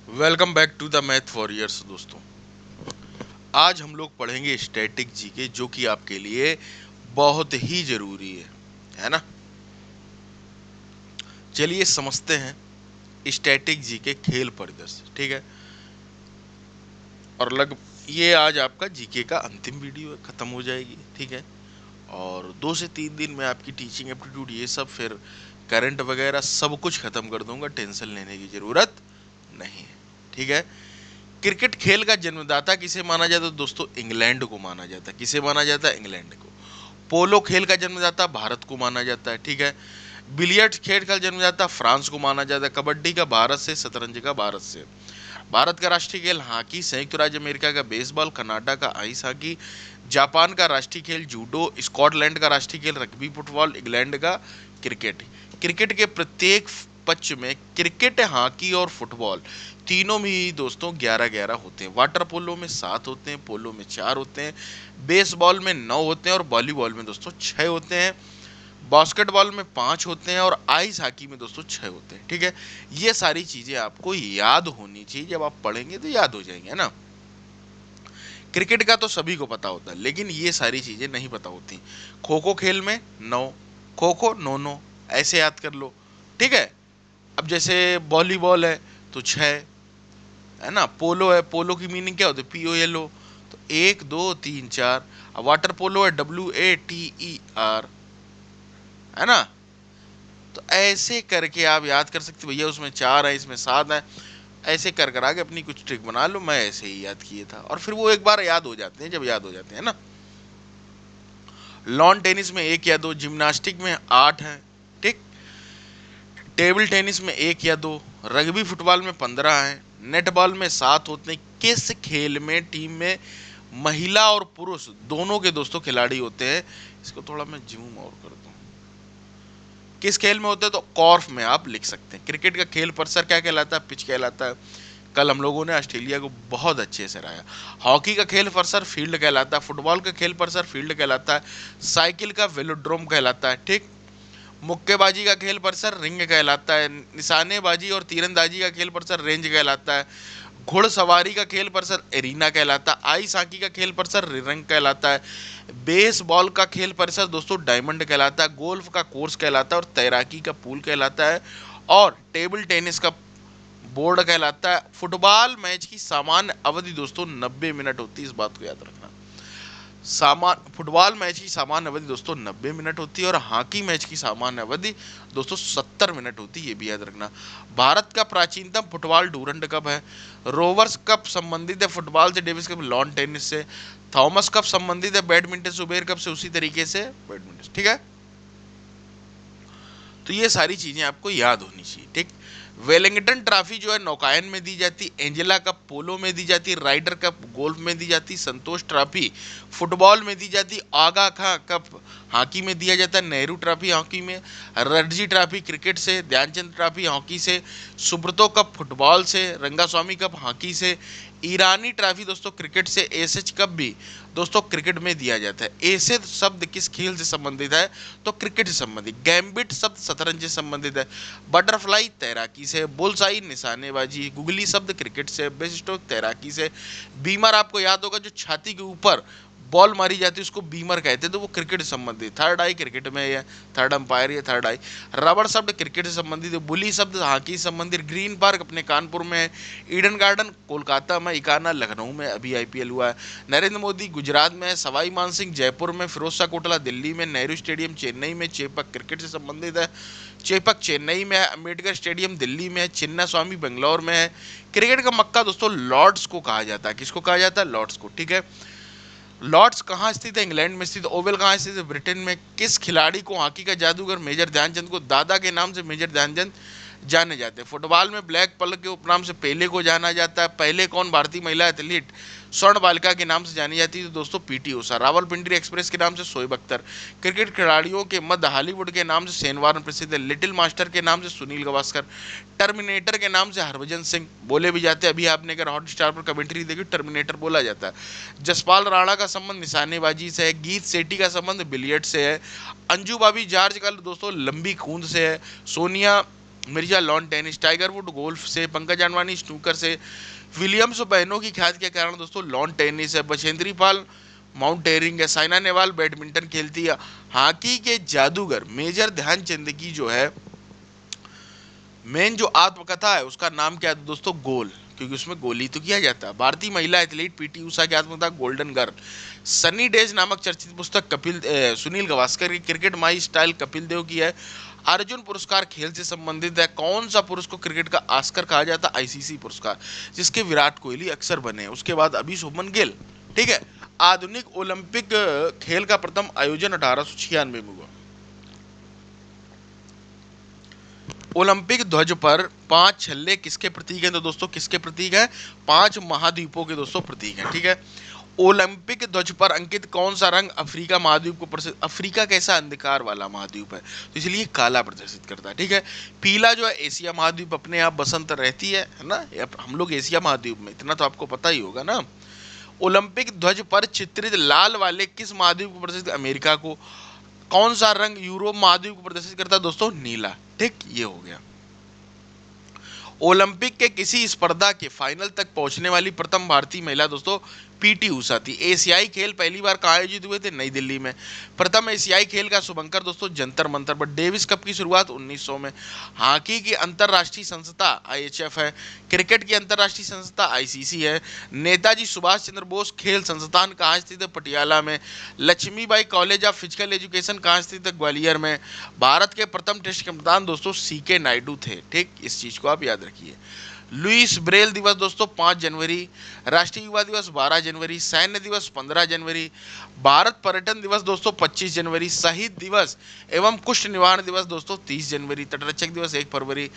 Welcome back to the math for years दोस्तों। आज हम लोग पढ़ेंगे स्टैटिक जीके जो कि आपके लिए बहुत ही जरूरी है ना। चलिए समझते हैं स्टैटिक जीके खेल परिदृश्य। ठीक है, और ये आज आपका जीके का अंतिम वीडियो है, खत्म हो जाएगी। ठीक है, और 2 से 3 दिन में आपकी टीचिंग एप्टीट्यूड ये सब फिर करंट वगैरह सब कुछ खत्म कर दूंगा। टेंशन लेने की जरूरत नहीं है। ठीक है, क्रिकेट खेल का जन्मदाता किसे माना जाता है तो दोस्तों इंग्लैंड को माना जाता है। किसे माना जाता है? इंग्लैंड को। पोलो खेल का जन्मदाता भारत को माना जाता है। ठीक है, बिलियर्ड्स खेल का जन्मदाता फ्रांस को माना जाता है। कबड्डी का भारत से, शतरंज का भारत से। भारत का राष्ट्रीय खेल हॉकी, संयुक्त राज्य अमेरिका का बेसबॉल, कनाडा का आइस हॉकी, जापान का राष्ट्रीय खेल जूडो, स्कॉटलैंड का राष्ट्रीय खेल रग्बी फुटबॉल, इंग्लैंड का क्रिकेट। क्रिकेट के प्रत्येक पक्ष में क्रिकेट, हॉकी और फुटबॉल तीनों में ही दोस्तों 11-11 होते हैं। वाटर पोलो में 7 होते हैं, पोलो में 4 होते हैं, बेसबॉल में 9 होते हैं और वॉलीबॉल में दोस्तों 6 होते हैं। बास्केटबॉल में 5 होते हैं और आइस हॉकी में दोस्तों 6 होते हैं। ठीक है, ये सारी चीजें आपको याद होनी चाहिए। जब आप पढ़ेंगे तो याद हो जाएंगे, है ना। क्रिकेट का तो सभी को पता होता है, लेकिन ये सारी चीजें नहीं पता होती। खो खो खेल में 9, खो खो 9 9, ऐसे याद कर लो। ठीक है, अब जैसे वॉलीबॉल है तो 6, है ना। पोलो है, पोलो की मीनिंग क्या होती है? POLO। तो 1 2 3 4। अब वाटर पोलो है, WATER, है ना। तो ऐसे करके आप याद कर सकते हो, भैया उसमें 4 है, इसमें 7 है। ऐसे कर आगे अपनी कुछ ट्रिक बना लो। मैं ऐसे ही याद किए था, और फिर वो एक बार याद हो जाते हैं। जब याद हो जाते हैं ना, लॉन टेनिस में 1 या 2, जिम्नास्टिक में 8 है। ठीक, टेबल टेनिस में 1 या 2, रग्बी फुटबॉल में 15 है, नेटबॉल में 7 होते हैं। किस खेल में टीम में महिला और पुरुष दोनों के दोस्तों खिलाड़ी होते हैं? इसको थोड़ा मैं जूम और कर दूं। किस खेल में होते हैं तो कॉर्फ में आप लिख सकते हैं। क्रिकेट का खेल परिसर क्या कहलाता है? पिच कहलाता है। कल हम लोगों ने ऑस्ट्रेलिया को बहुत अच्छे से हराया। हॉकी का खेल परिसर फील्ड कहलाता है। फुटबॉल का खेल परिसर फील्ड कहलाता है। साइकिल का वेलोड्रोम कहलाता है। ठीक, मुक्केबाजी का खेल परिसर रिंग कहलाता है। निशानेबाजी और तीरंदाजी का खेल परिसर रेंज कहलाता है। घुड़सवारी का खेल परिसर एरीना कहलाता है। आइस हॉकी का खेल परिसर रिंग कहलाता है। बेसबॉल का खेल परिसर दोस्तों डायमंड कहलाता है। गोल्फ का कोर्स कहलाता है और तैराकी का पूल कहलाता है। और टेबल टेनिस का बोर्ड कहलाता है। फुटबॉल मैच की सामान्य अवधि दोस्तों 90 मिनट होती है, इस बात को याद रखना। फुटबॉल मैच की सामान्य अवधि दोस्तों 90 मिनट होती है और हॉकी मैच की सामान्य अवधि दोस्तों 70 मिनट होती है, ये भी याद रखना। भारत का प्राचीनतम फुटबॉल डूरंड कप है। रोवर्स कप संबंधित है फुटबॉल से, डेविस कप लॉन टेनिस से। थॉमस कप संबंधित है बैडमिंटन से, उबेर कप से उसी तरीके से बैडमिंटन। ठीक है, तो ये सारी चीजें आपको याद होनी चाहिए। ठीक, वेलिंगटन ट्रॉफी जो है नौकायन में दी जाती, एंजेला कप पोलो में दी जाती, राइडर कप गोल्फ में दी जाती, संतोष ट्रॉफी फुटबॉल में दी जाती, आगा खां कप हॉकी में दिया जाता है, नेहरू ट्रॉफी हॉकी में, रणजी ट्रॉफी क्रिकेट से, ध्यानचंद ट्रॉफी हॉकी से, सुब्रतो कप फुटबॉल से, रंगास्वामी कप हॉकी से, ईरानी ट्रॉफी दोस्तों क्रिकेट से, एसएच कप भी दोस्तों क्रिकेट में दिया जाता है। एसे शब्द किस खेल से संबंधित है तो क्रिकेट से संबंधित। गैम्बिट शब्द शतरंज से संबंधित है। बटरफ्लाई तैराकी से, बुलसाई निशानेबाजी, गुगली शब्द क्रिकेट से, बेस्ट स्ट्रोक तैराकी से। बीमर आपको याद होगा, जो छाती के ऊपर बॉल मारी जाती है उसको बीमर कहते हैं, तो वो क्रिकेट से संबंधित। थर्ड आई क्रिकेट में है, थर्ड अंपायर या थर्ड आई। रबड़ शब्द क्रिकेट से संबंधित है। बुली शब्द हॉकी से संबंधित। ग्रीन पार्क अपने कानपुर में है। ईडन गार्डन कोलकाता में, इकाना लखनऊ में अभी IPL हुआ है। नरेंद्र मोदी गुजरात में है। सवाई मानसिंह जयपुर में, फिरोज शाह कोटला दिल्ली में, नेहरू स्टेडियम चेन्नई में, चेपक क्रिकेट से संबंधित है, चेपक चेन्नई में है। अम्बेडकर स्टेडियम दिल्ली में है। चिन्ना स्वामी बेंगलोर में है। क्रिकेट का मक्का दोस्तों लॉर्ड्स को कहा जाता है। किसको कहा जाता है? लॉर्ड्स को। ठीक है, लॉर्ड्स कहाँ स्थित है? इंग्लैंड में स्थित। ओवल कहाँ स्थित है? ब्रिटेन में। किस खिलाड़ी को हॉकी का जादूगर मेजर ध्यानचंद को दादा के नाम से मेजर ध्यानचंद जाने जाते हैं? फुटबॉल में ब्लैक पर्ल के उपनाम से पेले को जाना जाता है। पहले कौन भारतीय महिला एथलीट स्वर्ण बालिका के नाम से जानी जाती है तो दोस्तों PT उषा। रावलपिंडी एक्सप्रेस के नाम से शोएब अख्तर। क्रिकेट खिलाड़ियों के मध्य हॉलीवुड के नाम से शेन वार्न प्रसिद्ध है। लिटिल मास्टर के नाम से सुनील गावस्कर। टर्मिनेटर के नाम से हरभजन सिंह बोले भी जाते हैं। अभी आपने अगर हॉट स्टार पर कमेंट्री देखी, टर्मिनेटर बोला जाता है। जसपाल राणा का संबंध निशानेबाजी से है। गीत सेठी का संबंध बिलियर्ड से है। अंजू बाबी जॉर्ज का दोस्तों लंबी खूंद से है। Sonia Mirza lawn tennis, tiger would golf से, पंकज आडवाणी स्नूकर से, विलियम्स बहनों की ख्याति के कारण दोस्तों लॉन टेनिस है, बछेंद्री पाल माउंटेनियरिंग है, साइना नेहवाल बैडमिंटन खेलती है। हॉकी के जादूगर मेजर ध्यानचंद की जो है मेन जो आत्मकथा है उसका नाम क्या है दोस्तों, गोल, क्योंकि उसमें गोली तो किया जाता है। भारतीय महिला एथलीट पीटी उषा की आत्मकथा गोल्डन गर्ल। सनी डेज नामक चर्चित पुस्तक सुनील गावस्कर की cricket my style Kapil Dev की है। अर्जुन पुरस्कार खेल से संबंधित है। कौन सा पुरुष को क्रिकेट का ऑस्कर कहा जाता है, आईसीसी पुरस्कार, जिसके विराट कोहली अक्सर बने, उसके बाद अभी शुभमन गिल। ठीक है। आधुनिक ओलंपिक खेल का प्रथम आयोजन 1896 में हुआ। ओलंपिक ध्वज पर 5 छल्ले किसके प्रतीक हैं, तो दोस्तों किसके प्रतीक हैं, 5 महाद्वीपों के दोस्तों प्रतीक हैं। ठीक है। ओलंपिक ध्वज पर अंकित कौन सा रंग अफ्रीका महाद्वीप को प्रदर्शित, अफ्रीका कैसा अंधकार वाला महाद्वीप है, तो इसलिए काला प्रदर्शित करता है। ठीक है। पीला जो है एशिया महाद्वीप, अपने आप बसंत रहती है ना, हम लोग एशिया महाद्वीप में, इतना तो आपको पता ही होगा ना। ओलंपिक ध्वज पर चित्रित लाल वाले किस महाद्वीप को प्रदर्शित, अमेरिका को। कौन सा रंग यूरोप महाद्वीप को प्रदर्शित करता है दोस्तों, नीला। ठीक, ये हो गया। ओलंपिक के किसी स्पर्धा के फाइनल तक पहुंचने वाली प्रथम भारतीय महिला दोस्तों पीटी उषा थी। एशियाई खेल पहली बार कहाँ आयोजित हुए थे, नई दिल्ली में। प्रथम एशियाई खेल का शुभंकर दोस्तों जंतर मंतर पर। डेविस कप की शुरुआत 1900 में। हॉकी की अंतरराष्ट्रीय संस्था आईएचएफ है। क्रिकेट की अंतरराष्ट्रीय संस्था आईसीसी है। नेताजी सुभाष चंद्र बोस खेल संस्थान कहाँ स्थित है, पटियाला में। Lakshmibai college of physical education कहाँ स्थित है, ग्वालियर में। भारत के प्रथम टेस्ट कप्तान दोस्तों सीके नायडू थे। ठीक, इस चीज को आप याद रखिए। लुईस ब्रेल दिवस दोस्तों 5 जनवरी। राष्ट्रीय युवा दिवस 12 जनवरी। सैन्य दिवस 15 जनवरी। भारत पर्यटन दिवस दोस्तों 25 जनवरी। शहीद दिवस एवं कुष्ठ निवारण दिवस दोस्तों 30 जनवरी। तटरक्षक दिवस 1 फरवरी।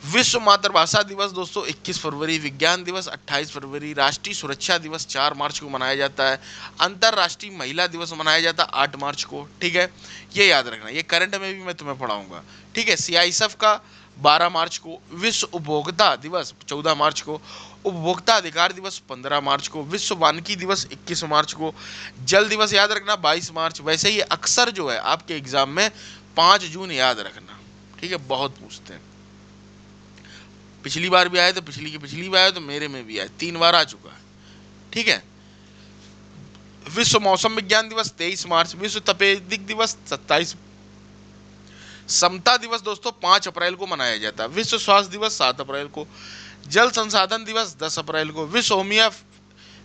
विश्व मातृभाषा दिवस दोस्तों 21 फरवरी। विज्ञान दिवस 28 फरवरी। राष्ट्रीय सुरक्षा दिवस 4 मार्च को मनाया जाता है। अंतरराष्ट्रीय महिला दिवस मनाया जाता है 8 मार्च को। ठीक है, ये याद रखना, ये करंट में भी मैं तुम्हें पढ़ाऊंगा। ठीक है। सीआईएसएफ का 12 मार्च को। विश्व उपभोक्ता दिवस 14 मार्च को। उपभोक्ता अधिकार दिवस 15 मार्च को। विश्व वानिकी दिवस 21 मार्च को। जल दिवस याद रखना 22 मार्च। वैसे ही अक्सर जो है आपके एग्जाम में 5 जून याद रखना। ठीक है, बहुत पूछते हैं। पिछली बार भी आए तो पिछली की पिछली बार आए तो मेरे में भी आए, 3 बार आ चुका है। ठीक है। विश्व मौसम विज्ञान दिवस 23 मार्च। विश्व तपेदिक दिवस 27। समता दिवस दोस्तों 5 अप्रैल को मनाया जाता है। विश्व स्वास्थ्य दिवस 7 अप्रैल को। जल संसाधन दिवस 10 अप्रैल को।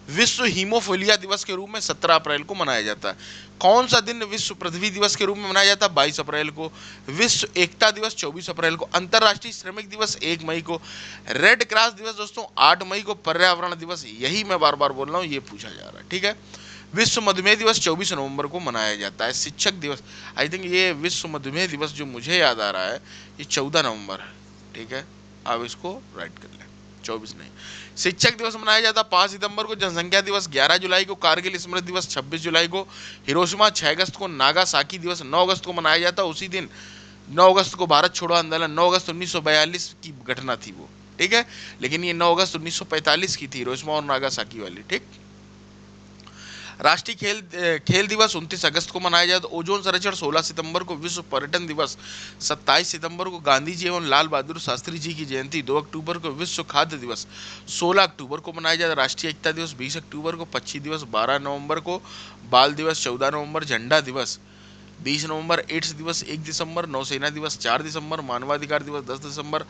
विश्व हीमोफीलिया दिवस के रूप में 17 अप्रैल को मनाया जाता है। कौन सा दिन विश्व पृथ्वी दिवस के रूप में मनाया जाता है, 22 अप्रैल को। विश्व एकता दिवस 24 अप्रैल को। अंतरराष्ट्रीय श्रमिक दिवस 1 मई को। रेड क्रॉस दिवस दोस्तों 8 मई को। पर्यावरण दिवस, यही मैं बार बार बोल रहा हूँ, ये पूछा जा रहा है। ठीक है। विश्व मधुमेह दिवस 24 नवंबर को मनाया जाता है। शिक्षक दिवस, आई थिंक ये विश्व मधुमेह दिवस जो मुझे याद आ रहा है ये 14 नवंबर है। ठीक है, आप इसको राइट कर लें, 24 नहीं। शिक्षक दिवस मनाया जाता है 5 सितंबर को। जनसंख्या दिवस 11 जुलाई को। कारगिल स्मृति दिवस 26 जुलाई को। हिरोशिमा 6 अगस्त को। नागासाकी दिवस 9 अगस्त को मनाया जाता है। उसी दिन 9 अगस्त को भारत छोड़ो आंदोलन, 9 अगस्त 1942 की घटना थी वो। ठीक है, लेकिन ये 9 अगस्त 1945 की थी, हिरोशिमा और नागासाकी वाली। ठीक। राष्ट्रीय खेल दिवस 29 अगस्त को मनाया जाता है। ओजोन संरक्षण 16 सितंबर को। विश्व पर्यटन दिवस 27 सितंबर को। गांधी जी एवं लाल बहादुर शास्त्री जी की जयंती 2 अक्टूबर को। विश्व खाद्य दिवस 16 अक्टूबर को मनाया जाता है। राष्ट्रीय एकता दिवस 20 अक्टूबर को। पक्षी दिवस 12 नवंबर को। बाल दिवस 14 नवंबर। झंडा दिवस 20 नवंबर। एड्स दिवस 1 दिसंबर। नौसेना दिवस 4 दिसंबर। मानवाधिकार दिवस 10 दिसंबर।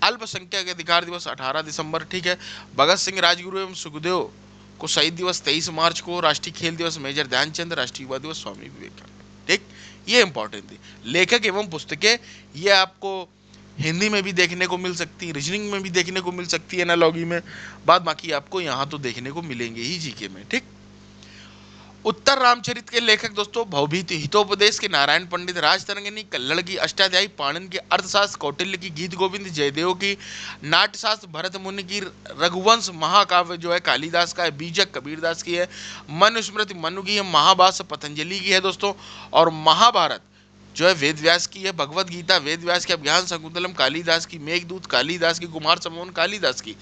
अल्पसंख्यक अधिकार दिवस 18 दिसंबर। ठीक है। भगत सिंह राजगुरु एवं सुखदेव को शहीद दिवस 23 मार्च को। राष्ट्रीय खेल दिवस मेजर ध्यानचंद। राष्ट्रीय युवा दिवस स्वामी विवेकानंद। ठीक, ये इंपॉर्टेंट थी। लेखक एवं पुस्तकें, ये आपको हिंदी में भी देखने को मिल सकती है, रीजनिंग में भी देखने को मिल सकती है, एनालॉगी में, बाद बाकी आपको यहाँ तो देखने को मिलेंगे ही जीके में। ठीक। उत्तर रामचरित के लेखक दोस्तों भवभीति हितोपदेश के नारायण पंडित, राजतरंगिणी कल्लड़ की, अष्टाध्यायी पाणिनि की, अर्थशास्त्र कौटिल्य की, गीत गोविंद जयदेव की, नाट्यशास्त्र भरत मुनि की, रघुवंश महाकाव्य जो है कालिदास का है, बीजक कबीरदास की है, मनुस्मृति मनु की है, महाभाष्य पतंजलि की है दोस्तों, और महाभारत जो है वेद व्यास की है, भगवत गीता वेद व्यास की, अभिज्ञान शाकुंतलम कालिदास की, मेघदूत कालिदास की, कुमार संभवन कालिदास की,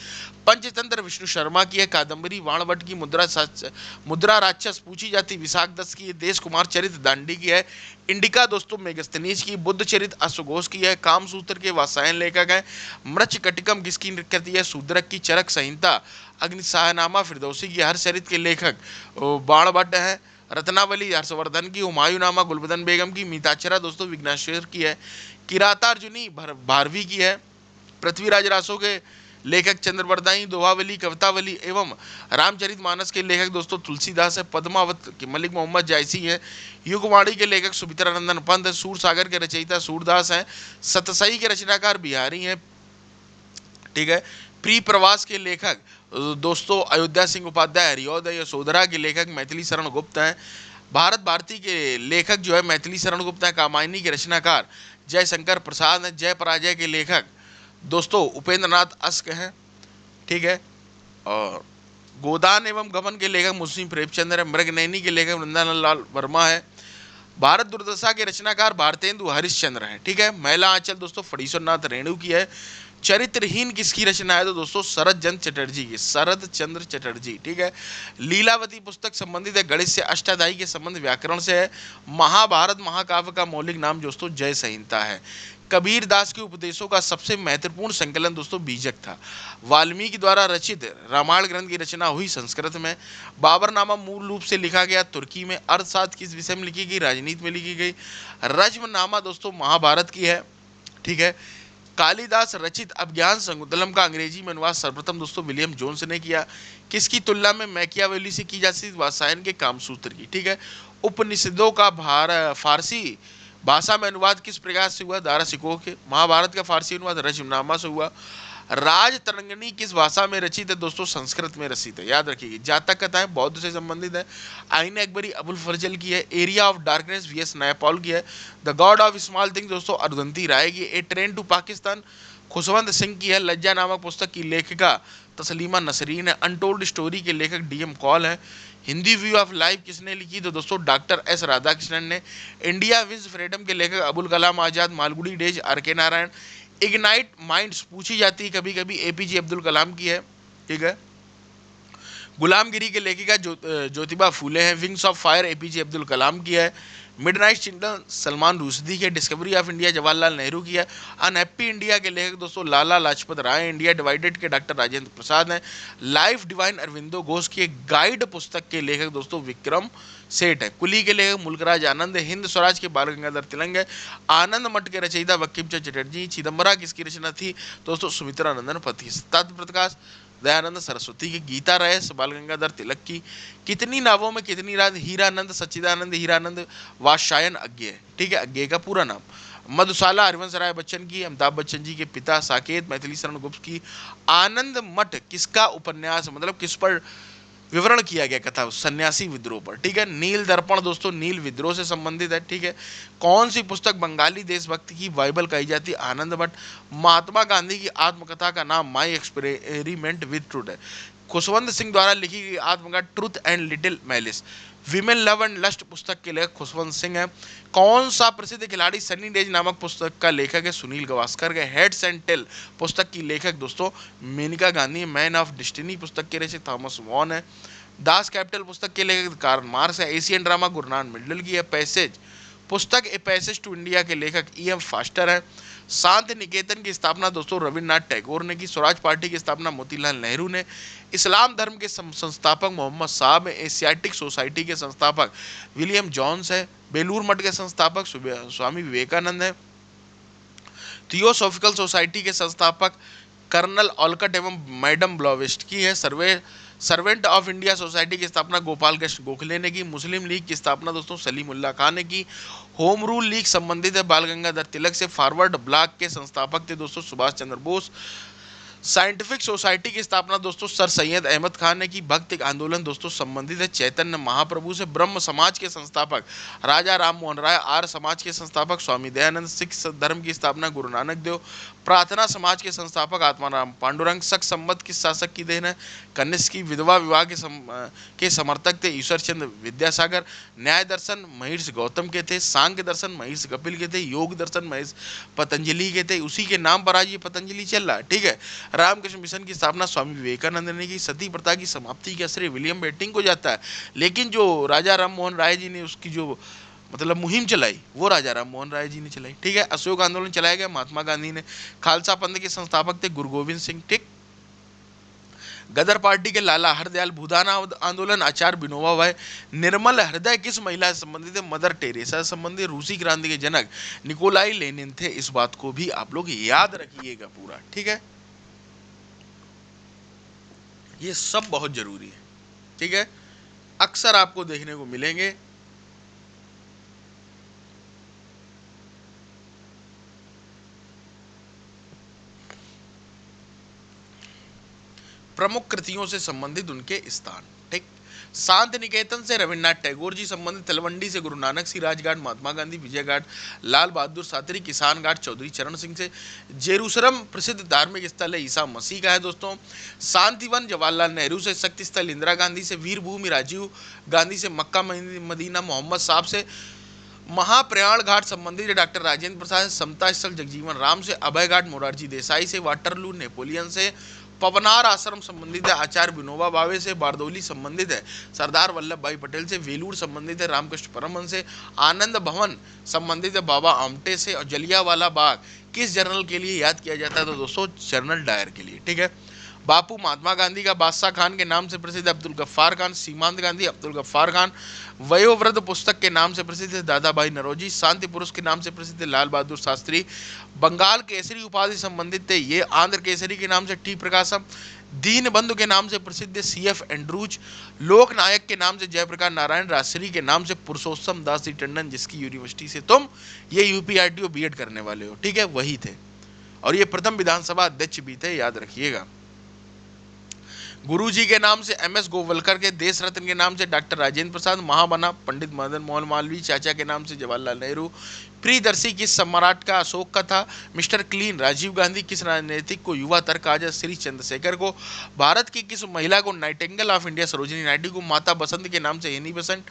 पंचतंत्र विष्णु शर्मा की है, कादम्बरी वाणभट्ट की, मुद्रा राक्षस पूछी जाती विशाख दत्त की है, देश कुमार चरित दांडी की है, इंडिका दोस्तों मेगस्थनीज की, बुद्ध चरित अश्वघोष की है, कामसूत्र के वात्सायन लेखक है, मृच कटिकम किसकी कृति है, शूद्रक की, चरक संहिता अग्निसाहनामा फिरदौसी की, हर्षचरित के लेखक बाणभट्ट है, रत्नावली हर्षवर्धन की, हुमायूंनामा गुलबदन बेगम की, मीताक्षरा दोस्तों विघ्नेश्वर की है, किरातार्जुनी भारवी की है, पृथ्वीराज रासो के लेखक चंद्रवरदाई, दोहावली कवितावली एवं रामचरितमानस के लेखक दोस्तों तुलसीदास है, पद्मावत के मलिक मोहम्मद जायसी है, युगवाणी के लेखक सुमित्रानंदन पंत है, सूर सागर के रचयिता सूरदास हैं, सतसई के रचनाकार बिहारी हैं, ठीक है। प्री प्रवास के लेखक दोस्तों अयोध्या सिंह उपाध्याय, हरियोदय यशोधरा के लेखक मैथिली शरण गुप्त हैं, भारत भारती के लेखक जो है मैथिली शरण गुप्त हैं, कामायनी के रचनाकार जयशंकर प्रसाद हैं, जय पराजय के लेखक दोस्तों उपेंद्र नाथ अस्क हैं, ठीक है। और गोदान एवं गमन के लेखक मुंशी प्रेमचंद्र है, मृगनयनी के लेखक वृंदावन लाल वर्मा है, भारत दुर्दशा के रचनाकार भारतेंदु हरिश्चंद्र हैं, ठीक है। महिला आंचल दोस्तों फणीश्वर नाथ रेणु की है, चरित्रहीन किसकी रचना है तो दोस्तों शरद चंद्र चटर्जी की, शरद चंद्र चटर्जी, ठीक है। लीलावती पुस्तक संबंधित है गणित से, अष्टाध्यायी के संबंध व्याकरण से है, महाभारत महाकाव्य का मौलिक नाम दोस्तों जय संहिता है, कबीर दास के उपदेशों का सबसे महत्वपूर्ण संकलन दोस्तों बीजक था, वाल्मीकि द्वारा रचित रामायण ग्रंथ की रचना हुई संस्कृत में, बाबरनामा मूल रूप से लिखा गया तुर्की में, अर्थशास्त्र किस विषय में लिखी गई, राजनीति में लिखी गई, रज्मनामा दोस्तों महाभारत की है, ठीक है। कालिदास रचित अभिज्ञान शाकुंतलम का अंग्रेजी में अनुवाद सर्वप्रथम दोस्तों विलियम जोन्स ने किया, किसकी तुलना में मैकियावेली से की जा सकती, वात्सायन के कामसूत्र की, ठीक है। उपनिषदों का फारसी भाषा में अनुवाद किस प्रकार से हुआ, दारा सिकोह के, महाभारत का फारसी अनुवाद रजमनामा से हुआ, राज तरंगिणी किस भाषा में रचित है दोस्तों, संस्कृत में रचित है, याद रखिए। जातक कथाएं बौद्ध से संबंधित है, आईने अकबरी अबुल फजल की है, area of darkness V S Naipaul की है, the God of small things दोस्तों अरुंधति राय की, ए ट्रेन टू पाकिस्तान खुशवंत सिंह की है, लज्जा नामक पुस्तक की लेखिका तस्लीमा नसरीन है, अनटोल्ड स्टोरी के लेखक डीएम कॉल है, हिंदी व्यू ऑफ लाइफ किसने लिखी तो दोस्तों डॉक्टर एस राधाकृष्णन ने, इंडिया विंस फ्रीडम के लेखक अबुल कलाम आजाद, मालगुडी डेज आर के नारायण, इग्नाइट माइंड्स पूछी जाती है कभी कभी एपीजे अब्दुल कलाम की है, ठीक है। गुलामगिरी के लेखिका ज्योतिबा फूले हैं, wings of fire APJ Abdul Kalam की है, मिडनाइट चिल्ड्रन सलमान रुश्दी की, discovery of India Jawaharlal Nehru की है, अनहैप्पी इंडिया के लेखक दोस्तों लाला लाजपत राय, इंडिया डिवाइडेड के डॉक्टर राजेंद्र प्रसाद हैं, लाइफ डिवाइन अरविंदो घोष की गाइड पुस्तक के लेखक दोस्तों विक्रम सेठ है, कुली के लेखक मुल्कराज आनंद है, हिंद स्वराज के बाल गंगाधर तिलक है, आनंद मठ के रचयिता बंकिम चंद्र चटर्जी, चिदम्बरा किसकी रचना थी दोस्तों सुमित्रानंदन पति, तत्व प्रकाश दयानंद सरस्वती की, गीता रयस बाल गंगाधर तिलक की, कितनी नावों में कितनी रात हीरानंद सच्चिदानंद हीरानंद वात्स्यायन अज्ञेय, ठीक है, अज्ञेय का पूरा नाम, मधुशाला हरिवंश राय बच्चन की, अमिताभ बच्चन जी के पिता, साकेत मैथिली शरण गुप्त की, आनंद मठ किसका उपन्यास मतलब किस पर विवरण किया गया कथा, सन्यासी विद्रोह पर, ठीक है। नील दर्पण दोस्तों नील विद्रोह से संबंधित है, ठीक है। कौन सी पुस्तक बंगाली देशभक्ति की बाइबल कही जाती है, आनंद मठ। महात्मा गांधी की आत्मकथा का नाम माई एक्सपेरिमेंट विद ट्रूथ है। खुशवंत सिंह द्वारा लिखी गई आत्मकथा truth and little malice. Women love and lust पुस्तक के लेखक खुशवंत सिंह है। कौन सा प्रसिद्ध खिलाड़ी सनी डेज नामक पुस्तक का लेखक है, सुनील गावस्कर के। हेड्स एंड टेल पुस्तक की लेखक दोस्तों Maneka Gandhi. Man of destiny पुस्तक के रचयिता थॉमस वॉन है। दास कैपिटल पुस्तक के लेखक कार्ल मार्क्स है। एशियन ड्रामा गुरनान मिडल की है। पैसेज पुस्तक ए पैसेज टू इंडिया के लेखक ई.एम. फास्टर है। शांति निकेतन की स्थापना दोस्तों रविन्द्रनाथ टैगोर ने की। स्वराज पार्टी की स्थापना मोतीलाल नेहरू ने। इस्लाम धर्म के संस्थापक मोहम्मद साहब है। एशियाटिक सोसाइटी के संस्थापक विलियम जॉन्स है। बेलूर मठ के संस्थापक स्वामी विवेकानंद है। थियोसॉफिकल सोसाइटी के संस्थापक कर्नल ऑलकट एवं मैडम ब्लॉवेस्की है। सर्वेंट ऑफ इंडिया सोसाइटी की स्थापना गोपाल कृष्ण गोखले ने की। मुस्लिम लीग की स्थापना दोस्तों सलीमुल्लाह खान ने की। होम रूल लीग संबंधित है बाल गंगाधर तिलक से। फॉरवर्ड ब्लॉक के संस्थापक थे दोस्तों सुभाष चंद्र बोस। साइंटिफिक सोसाइटी की स्थापना दोस्तों सर सैयद अहमद खान ने की। भक्त आंदोलन दोस्तों संबंधित है चैतन्य महाप्रभु से। ब्रह्म समाज के संस्थापक राजा राम मोहन राय। आर्य समाज के संस्थापक स्वामी दयानंद। सिख धर्म की स्थापना गुरु नानक देव। प्रार्थना समाज के संस्थापक आत्माराम पांडुरंग। शक संवत किस शासक की देन है? कनिष्क की। विधवा विवाह के समर्थक थे ईश्वर चंद्र विद्यासागर। न्याय दर्शन महर्षि गौतम के थे। सांख्य दर्शन महर्षि कपिल के थे। योग दर्शन महर्षि पतंजलि के थे। उसी के नाम पर आज ये पतंजलि चल रहा है, ठीक है। रामकृष्ण मिशन की स्थापना स्वामी विवेकानंद ने की। सती प्रथा की समाप्ति का श्रेय विलियम बेंटिंक को जाता है, लेकिन जो राजा राम मोहन राय जी ने उसकी जो मतलब मुहिम चलाई वो राजा राम मोहन राय जी ने चलाई, ठीक है। अशोक आंदोलन चलाया गया महात्मा गांधी ने। खालसा पंथ के संस्थापक थे गुरु गोविंद सिंह, ठीक। गदर पार्टी के लाला हरदयाल। भूदान आंदोलन आचार्य विनोबा भावे। निर्मल हृदय किस महिला से संबंधित है? मदर टेरेसा से संबंधित। रूसी क्रांति के जनक निकोलाई लेनिन थे। इस बात को भी आप लोग याद रखिएगा पूरा, ठीक है। ये सब बहुत जरूरी है, ठीक है। अक्सर आपको देखने को मिलेंगे। प्रमुख कृतियों से संबंधित उनके स्थान, ठीक। शांत निकेतन से रविन्द्रनाथ टैगोर जी संबंधित। तलवंडी से गुरु नानक सिराज घाट महात्मा गांधी विजय घाट लाल बहादुर शास्त्री। किसान घाट चौधरी चरण सिंह से। जेरूसलम प्रसिद्ध धार्मिक स्थल है ईसा मसीह का है दोस्तों। शांतिवन जवाहरलाल नेहरू से। शक्ति स्थल इंदिरा गांधी से। वीर भूमि राजीव गांधी से। मक्का मदीना मोहम्मद साहब से। महाप्रयाण घाट संबंधित डॉक्टर राजेंद्र प्रसाद। समता स्थल जगजीवन राम से। अभय घाट मोरारजी देसाई से। वाटरलू नेपोलियन से। पवनार आश्रम संबंधित है आचार्य विनोबा भावे से। बारदौली संबंधित है सरदार वल्लभ भाई पटेल से। वेलूर संबंधित है रामकृष्ण परमहंस से। आनंद भवन संबंधित है बाबा आमटे से। और जलियांवाला बाग किस जनरल के लिए याद किया जाता है? तो दोस्तों जनरल डायर के लिए, ठीक है। बापू महात्मा गांधी का। बादशाह खान के नाम से प्रसिद्ध अब्दुल गफ्फार खान। सीमांत गांधी अब्दुल गफ्फार खान। वयोवृद्ध पुस्तक के नाम से प्रसिद्ध है दादा भाई नौरोजी। शांति पुरुष के नाम से प्रसिद्ध है लाल बहादुर शास्त्री। बंगाल केसरी उपाधि संबंधित थे ये आंध्र केसरी के नाम से टी प्रकाशम। दीन बंधु के नाम से प्रसिद्ध है CF एंड्रूज। लोक नायक के नाम से जयप्रकाश नारायण। राजश्री के नाम से पुरुषोत्तम दास जी टंडन, जिसकी यूनिवर्सिटी से तुम ये UPRTO BEd करने वाले हो, ठीक है, वही थे। और ये प्रथम विधानसभा अध्यक्ष भी थे, याद रखिएगा। गुरुजी के नाम से MS गोवलकर के। देश रत्न के नाम से डॉक्टर राजेंद्र प्रसाद। महामना पंडित मदन मोहन मालवीय। चाचा के नाम से जवाहरलाल नेहरू। प्रियदर्शी किस सम्राट का? अशोक का था। Mister clean Rajiv Gandhi. किस राजनीतिक को युवा तर्क कहा जाए? श्री चंद्रशेखर को। भारत की किस महिला को Nightingale of India Sarojini Naidu को। माता बसंत के नाम से एनी बसंत,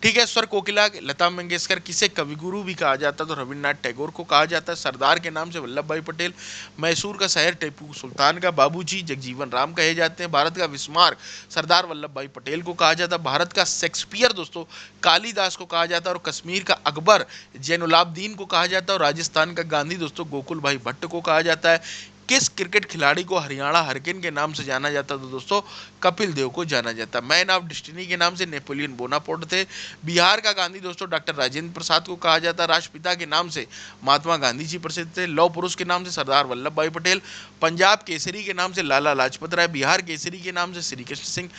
ठीक है। स्वर कोकिला लता मंगेशकर। किसे कविगुरु भी कहा जाता है? तो रविन्द्रनाथ टैगोर को कहा जाता है। सरदार के नाम से वल्लभ भाई पटेल। मैसूर का शहर टीपू सुल्तान का बाबूजी जगजीवन राम कहे जाते हैं। भारत का विस्मार्क सरदार वल्लभ भाई पटेल को कहा जाता है। भारत का शेक्सपियर दोस्तों कालिदास को कहा जाता है। और कश्मीर का अकबर जैनुलाब्दीन को कहा जाता है। और राजस्थान का गांधी दोस्तों गोकुल भाई भट्ट को कहा जाता है। किस क्रिकेट खिलाड़ी को हरियाणा हरकिन के नाम से जाना जाता? तो दोस्तों कपिल देव को जाना जाता। मैन ऑफ डेस्टिनी के नाम से नेपोलियन बोनापार्ट थे। बिहार का गांधी दोस्तों डॉक्टर राजेंद्र प्रसाद को कहा जाता। राष्ट्रपिता के नाम से महात्मा गांधी जी प्रसिद्ध थे। लौह पुरुष के नाम से सरदार वल्लभ भाई पटेल। पंजाब केसरी के नाम से लाला लाजपत राय। बिहार केसरी के नाम से श्री कृष्ण सिंह।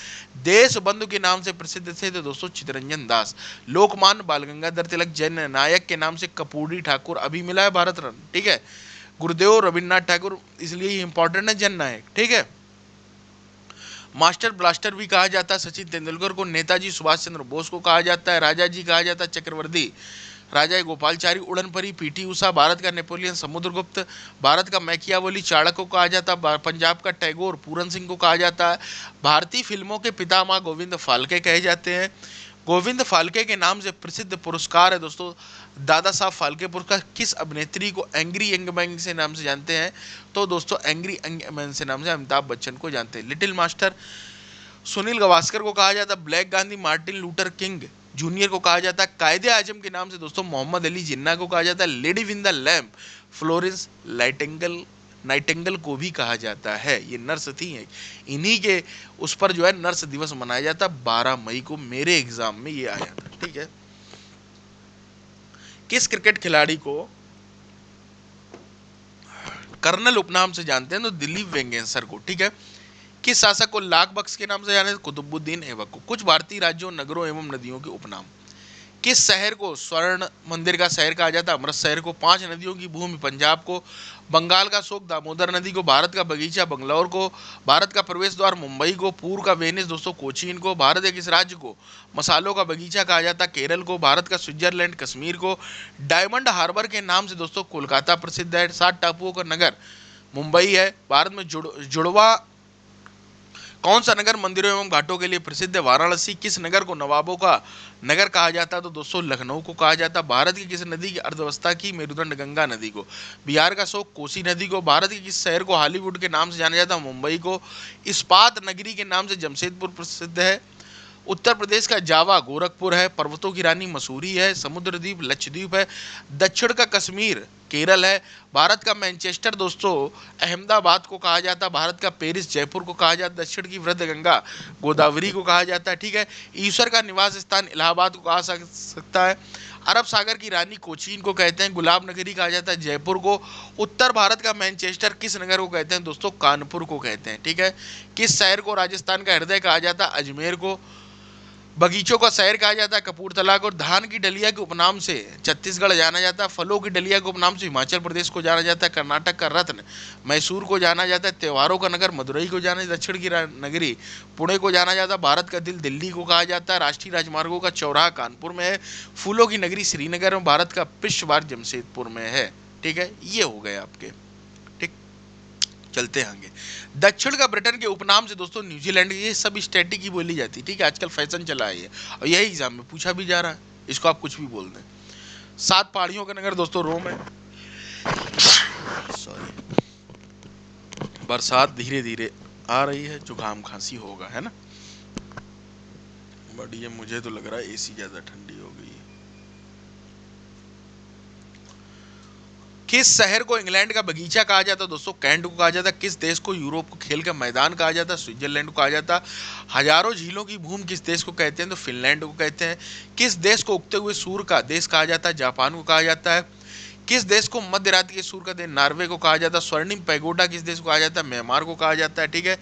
देश बंधु के नाम से प्रसिद्ध थे तो दोस्तों चित्तरंजन दास। लोकमान्य बाल गंगाधर तिलक। जन नायक के नाम से कपूरी ठाकुर, अभी मिला है भारत रत्न, ठीक है। गुरुदेव रविन्द्रनाथ टैगोर, इसलिए ये इंपॉर्टेंट है जन नायक, ठीक है। मास्टर ब्लास्टर भी कहा जाता है सचिन तेंदुलकर को। नेताजी सुभाष चंद्र बोस को कहा जाता है। राजा जी कहा जाता है चक्रवर्ती राजा गोपालचारी। उड़नपरी PT उषा। भारत का नेपोलियन समुद्रगुप्त। भारत का मैकियावली चाणक्य को कहा जाता है। पंजाब का टैगोर पूरन सिंह को कहा जाता है। भारतीय फिल्मों के पितामह गोविंद फाल्के कहे जाते हैं। गोविंद फाल्के के नाम से प्रसिद्ध पुरस्कार है दोस्तों दादा साहब फाल्के पुरस्कार। किस अभिनेत्री को एंग्री यंग मैन से नाम से जानते हैं? तो दोस्तों एंग्री यंग मैन से नाम से अमिताभ बच्चन को जानते हैं। लिटिल मास्टर सुनील गावस्कर को कहा जाता है। Black Gandhi Martin Luther king junior को कहा जाता है। कायदे आजम के नाम से दोस्तों मोहम्मद अली जिन्ना को कहा जाता है। Lady win the lamp Florence Nightingale को भी कहा जाता है। ये नर्स थी, इन्हीं के उस पर जो है नर्स दिवस मनाया जाता है। 12 मई को मेरे एग्जाम में ये आया था, ठीक है। किस क्रिकेट खिलाड़ी को कर्नल उपनाम से जानते हैं? तो दिलीप वेंगसर को, ठीक है। किस शासक को लाख बख्श के नाम से जाने? कुतुबुद्दीन ऐबक को। कुछ भारतीय राज्यों नगरों एवं नदियों के उपनाम। किस शहर को स्वर्ण मंदिर का शहर कहा जाता है? अमृतसर को। 5 नदियों की भूमि पंजाब को। बंगाल का शोक दामोदर नदी को। भारत का बगीचा बंगलौर को। भारत का प्रवेश द्वार मुंबई को। पूर्व का वेनिस दोस्तों कोचीन को। भारत के किस राज्य को मसालों का बगीचा कहा जाता है? केरल को। भारत का स्विट्जरलैंड कश्मीर को। डायमंड हार्बर के नाम से दोस्तों कोलकाता प्रसिद्ध है। 7 टापुओं का नगर मुंबई है। भारत में जुड़वा कौन सा नगर मंदिरों एवं घाटों के लिए प्रसिद्ध है? वाराणसी। किस नगर को नवाबों का नगर कहा जाता है? तो दोस्तों लखनऊ को कहा जाता है। भारत की किस नदी की अर्थव्यवस्था की मेरुदंड? गंगा नदी को। बिहार का शोक कोसी नदी को। भारत के किस शहर को हॉलीवुड के नाम से जाना जाता है? मुंबई को। इस्पात नगरी के नाम से जमशेदपुर प्रसिद्ध है। उत्तर प्रदेश का जावा गोरखपुर है। पर्वतों की रानी मसूरी है। समुद्र द्वीप लक्षद्वीप है। दक्षिण का कश्मीर केरल है। भारत का मैनचेस्टर दोस्तों अहमदाबाद को कहा जाता है। भारत का पेरिस जयपुर को कहा जाता है। दक्षिण की वृद्ध गंगा गोदावरी को कहा जाता है। ठीक है। ईश्वर का निवास स्थान इलाहाबाद को कहा सकता है। अरब सागर की रानी कोचीन को कहते हैं। गुलाब नगरी कहा जाता है जयपुर को। उत्तर भारत का मैनचेस्टर किस नगर को कहते हैं? दोस्तों कानपुर को कहते हैं। ठीक है। किस शहर को राजस्थान का हृदय कहा जाता है? अजमेर को। बगीचों का शहर कहा जाता है कपूरथला को। धान की डलिया के उपनाम से छत्तीसगढ़ जाना जाता है। फलों की डलिया के उपनाम से हिमाचल प्रदेश को जाना जाता है। कर्नाटक का रत्न मैसूर को जाना जाता है। त्योहारों का नगर मदुरई को जाना जाता है। दक्षिण की नगरी पुणे को जाना जाता है। भारत का दिल दिल्ली को कहा जाता है। राष्ट्रीय राजमार्गों का चौराहा कानपुर में है। फूलों की नगरी श्रीनगर में। भारत का पिछवाड़ जमशेदपुर में है। ठीक है। ये हो गए आपके। ठीक। चलते हैं आगे। दक्षिण का ब्रिटेन के उपनाम से दोस्तों न्यूजीलैंड। ये सब स्टैटिक ही बोली जाती है। ठीक है। आजकल फैशन चला है ये, और यही एग्जाम में पूछा भी जा रहा है। इसको आप कुछ भी बोल दें। 7 पहाड़ियों का नगर दोस्तों रोम है। सॉरी, बरसात धीरे धीरे आ रही है, जुकाम खांसी होगा, है ना। बट ये मुझे तो लग रहा है एसी ज्यादा ठंडी हो गई है। किस शहर को इंग्लैंड का बगीचा कहा जाता है? दोस्तों कैंट को कहा जाता है। किस देश को यूरोप को खेल का मैदान कहा जाता है? स्विट्जरलैंड को कहा जाता है। हजारों झीलों की भूमि किस देश को कहते हैं? तो फिनलैंड को कहते हैं। किस देश को उगते हुए सूर्य का देश कहा जाता है? जापान को कहा जाता है। किस देश को मध्य रात्रि के सूर्य का देश? नॉर्वे को कहा जाता है। स्वर्णिम पैगोडा किस देश को कहा जाता है? म्यांमार को कहा जाता है। ठीक है।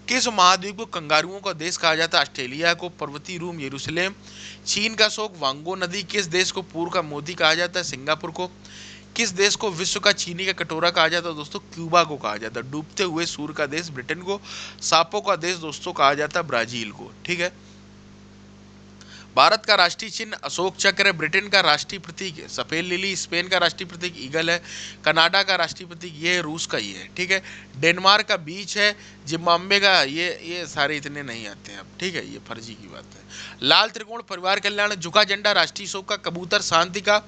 किस महाद्वीप को कंगारुओं का देश कहा जाता है? ऑस्ट्रेलिया को। पर्वतीय रूम यरूशलेम। चीन का शोक वांगो नदी। किस देश को पूर्व का मोती कहा जाता है? सिंगापुर को। किस देश को विश्व का चीनी का कटोरा कहा जाता है? दोस्तों क्यूबा को कहा जाता है। डूबते हुए सूर्य का देश ब्रिटेन को। सांपों का देश दोस्तों कहा जाता है ब्राजील को। ठीक है। भारत का राष्ट्रीय चिन्ह अशोक चक्र है। ब्रिटेन का राष्ट्रीय प्रतीक है सफेद लिली। स्पेन का राष्ट्रीय प्रतीक ईगल है। कनाडा का राष्ट्रीय प्रतीक ये है, रूस का ये है। ठीक है। डेनमार्क का बीच है। जिम्बाब्वे का ये सारे इतने नहीं आते हैं अब। ठीक है। ये फर्जी की बात है। लाल त्रिकोण परिवार कल्याण। झुका झंडा राष्ट्रीय शोक का। कबूतर शांति का।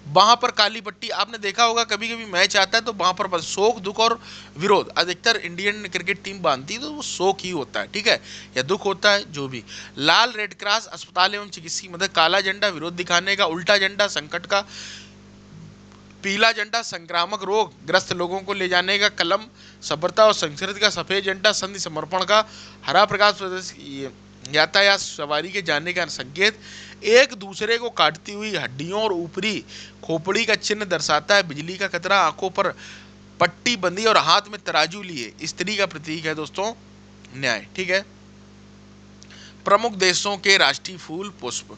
वहां पर काली पट्टी आपने देखा होगा, कभी कभी मैच आता है तो वहां पर बस शोक दुख और विरोध अधिकतर इंडियन क्रिकेट टीम बांधती है, तो वो शोक ही होता है। ठीक है। या दुख होता है जो भी। लाल रेड क्रॉस अस्पताल एवं चिकित्सीय मदद। काला झंडा विरोध दिखाने का। उल्टा झंडा संकट का। पीला झंडा संक्रामक रोग ग्रस्त लोगों को ले जाने का। कलम सभ्यता और संस्कृति का। सफेद झंडा संधि समर्पण का। हरा प्रकाश यातायात सवारी के जाने का संकेत। एक दूसरे को काटती हुई हड्डियों और ऊपरी खोपड़ी का चिन्ह दर्शाता है। बिजली का खतरा। आंखों पर पट्टी बंधी और हाथ में तराजू लिए स्त्री का प्रतीक है दोस्तों न्याय। ठीक है। प्रमुख देशों के राष्ट्रीय फूल पुष्प।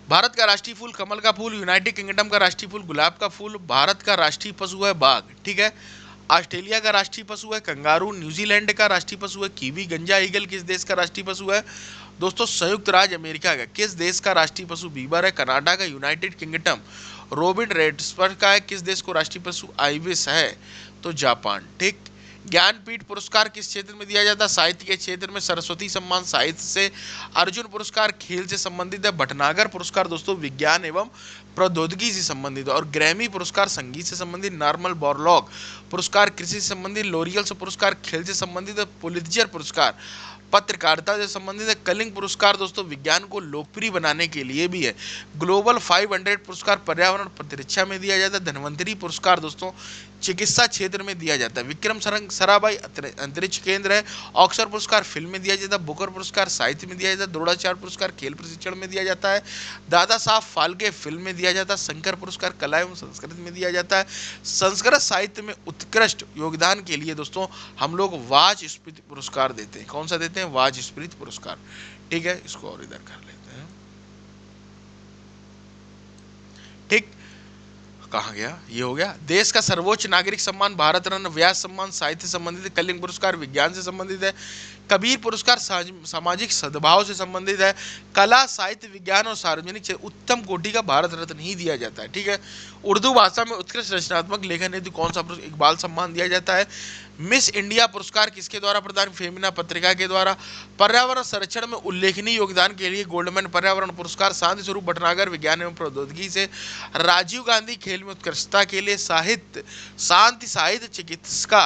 भारत का राष्ट्रीय फूल कमल का फूल। यूनाइटेड किंगडम का राष्ट्रीय फूल गुलाब का फूल। भारत का राष्ट्रीय पशु है बाघ। ठीक है। ऑस्ट्रेलिया का राष्ट्रीय पशु है कंगारू। न्यूजीलैंड का राष्ट्रीय पशु है कीवी। गंजा ईगल किस देश का राष्ट्रीय पशु है? दोस्तों संयुक्त राज्य अमेरिका का। किस देश का राष्ट्रीय पशु बीबर है? कनाडा का। यूनाइटेड किंगडम रोबिन रेड्सबर्ग का है। किस देश को राष्ट्रीय पशु आइबिस है? तो जापान। ठीक। ज्ञानपीठ पुरस्कार किस क्षेत्र में दिया जाता है? साहित्य के क्षेत्र में। सरस्वती सम्मान साहित्य से। अर्जुन पुरस्कार खेल से संबंधित है। भटनागर पुरस्कार दोस्तों विज्ञान एवं प्रौद्योगिकी से संबंधित है। और ग्रैमी पुरस्कार संगीत से संबंधित। नॉर्मल बोरलॉग पुरस्कार कृषि से संबंधित। लोरियल पुरस्कार खेल से संबंधित है। पुलित्जर पुरस्कार पत्रकारिता से संबंधित है। कलिंग पुरस्कार दोस्तों विज्ञान को लोकप्रिय बनाने के लिए भी है। ग्लोबल 500 पुरस्कार पर्यावरण प्रतिरक्षा में दिया जाता है। धन्वंतरी पुरस्कार दोस्तों चिकित्सा क्षेत्र में दिया जाता है। विक्रम साराभाई अंतरिक्ष केंद्र है। ऑक्सर पुरस्कार फिल्म में दिया जाता है। बुकर पुरस्कार साहित्य में दिया जाता है। द्रोणाचार्य पुरस्कार खेल प्रशिक्षण में दिया जाता है। दादा साहब फाल्के फिल्म में दिया जाता है। शंकर पुरस्कार कला एवं संस्कृत में दिया जाता है। संस्कृत साहित्य में उत्कृष्ट योगदान के लिए दोस्तों हम लोग वाचस्पति पुरस्कार देते हैं। कौन सा देते हैं? वाचस्पति पुरस्कार। ठीक है। इसको और इधर कर लेते हैं। कहाँ गया, ये हो गया। देश का सर्वोच्च नागरिक सम्मान भारत रत्न, व्यास सम्मान साहित्य से संबंधित है, कलिंग पुरस्कार विज्ञान से संबंधित है, कबीर पुरस्कार सामाजिक सद्भाव से संबंधित है, कला साहित्य विज्ञान और सार्वजनिक क्षेत्र उत्तम कोटि का भारत रत्न ही दिया जाता है। ठीक है। उर्दू भाषा में उत्कृष्ट रचनात्मक लेखन हेतु कौन सा इकबाल सम्मान दिया जाता है। मिस इंडिया पुरस्कार किसके द्वारा प्रदान, फेमिना पत्रिका के द्वारा। पर्यावरण संरक्षण में उल्लेखनीय योगदान के लिए गोल्डमैन पर्यावरण पुरस्कार शांति स्वरूप भटनागर विज्ञान एवं प्रौद्योगिकी से। राजीव गांधी खेल में उत्कृष्टता के लिए साहित्य शांति साहित्य चिकित्सा